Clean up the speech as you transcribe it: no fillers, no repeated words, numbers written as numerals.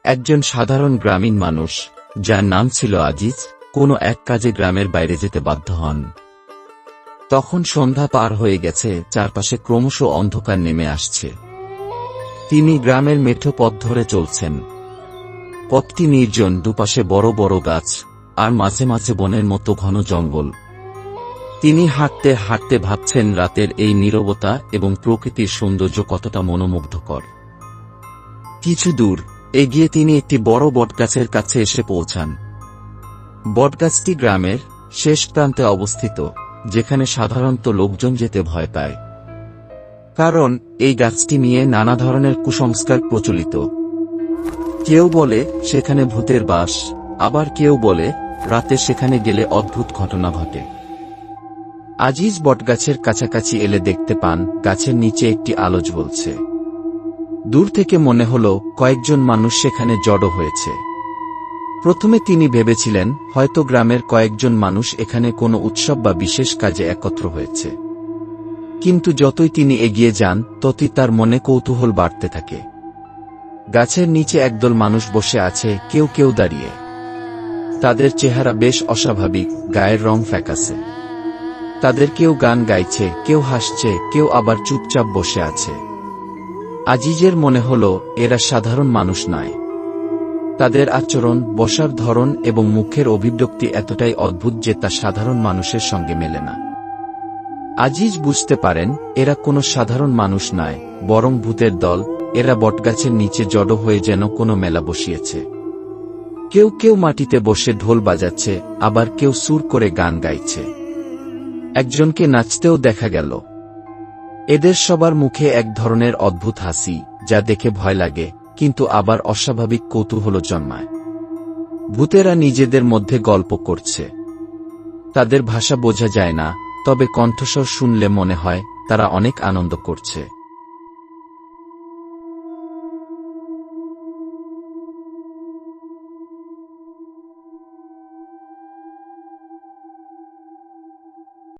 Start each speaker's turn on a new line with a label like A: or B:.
A: একজন সাধারণ গ্রামীণ মানুষ, যার নাম ছিল আজিজ, কোনো এক কাজে গ্রামের বাইরে যেতে বাধ্য হন। তখন সন্ধ্যা পার হয়ে গেছে, চারপাশে ক্রমশ অন্ধকার নেমে আসছে। তিনি গ্রামের মেঠো পথ ধরে চলছেন। পথটি নির্জন, দুপাশে বড় বড় গাছ, আর মাঝে মাঝে বনের মতো ঘন জঙ্গল। তিনি হাঁটতে হাঁটতে ভাবছেন রাতের এই নীরবতা এবং প্রকৃতির সৌন্দর্য কতটা মনোমুগ্ধকর। কিছু দূর এগিয়ে তিনি একটি বড় বটগাছের কাছে এসে পৌঁছান। বটগাছটি গ্রামের শেষ প্রান্তে অবস্থিত, যেখানে সাধারণত লোকজন যেতে ভয় পায়, কারণ এই গাছটি নিয়ে নানা ধরনের কুসংস্কার প্রচলিত। কেউ বলে সেখানে ভূতের বাস, আবার কেউ বলে রাতে সেখানে গেলে অদ্ভুত ঘটনা ঘটে। আজিজ বটগাছের কাছাকাছি এলে দেখতে পান গাছের নিচে একটি আলো জ্বলছে। দূর থেকে মনে হল কয়েকজন মানুষ সেখানে জড়ো হয়েছে। প্রথমে তিনি ভেবেছিলেন হয়তো গ্রামের কয়েকজন মানুষ এখানে কোনো উৎসব বা বিশেষ কাজে একত্র হয়েছে, কিন্তু যতই তিনি এগিয়ে যান ততই তার মনে কৌতূহল বাড়তে থাকে। গাছের নিচে একদল মানুষ বসে আছে, কেউ কেউ দাঁড়িয়ে। তাদের চেহারা বেশ অস্বাভাবিক, গায়ের রং ফ্যাকাসে। তাদের কেউ গান গাইছে, কেউ হাসছে, কেউ আবার চুপচাপ বসে আছে। আজিজের মনে হল এরা সাধারণ মানুষ নয়। তাদের আচরণ, বসার ধরন এবং মুখের অভিব্যক্তি এতটাই অদ্ভুত যে তা সাধারণ মানুষের সঙ্গে মেলে না। আজিজ বুঝতে পারেন এরা কোনো সাধারণ মানুষ নয়, বরং ভূতের দল। এরা বটগাছের নিচে জড়ো হয়ে যেন কোনো মেলা বসিয়েছে। কেউ কেউ মাটিতে বসে ঢোল বাজাচ্ছে, আবার কেউ সুর করে গান গাইছে। একজনকে নাচতেও দেখা গেল। এদের সবার মুখে এক ধরনের অদ্ভুত হাসি, যা দেখে ভয় লাগে, কিন্তু আবার অস্বাভাবিক কৌতূহল জন্মায়। ভূতেরা নিজেদের মধ্যে গল্প করছে। তাদের ভাষা বোঝা যায় না, তবে কণ্ঠস্বর শুনলে মনে হয় তারা অনেক আনন্দ করছে।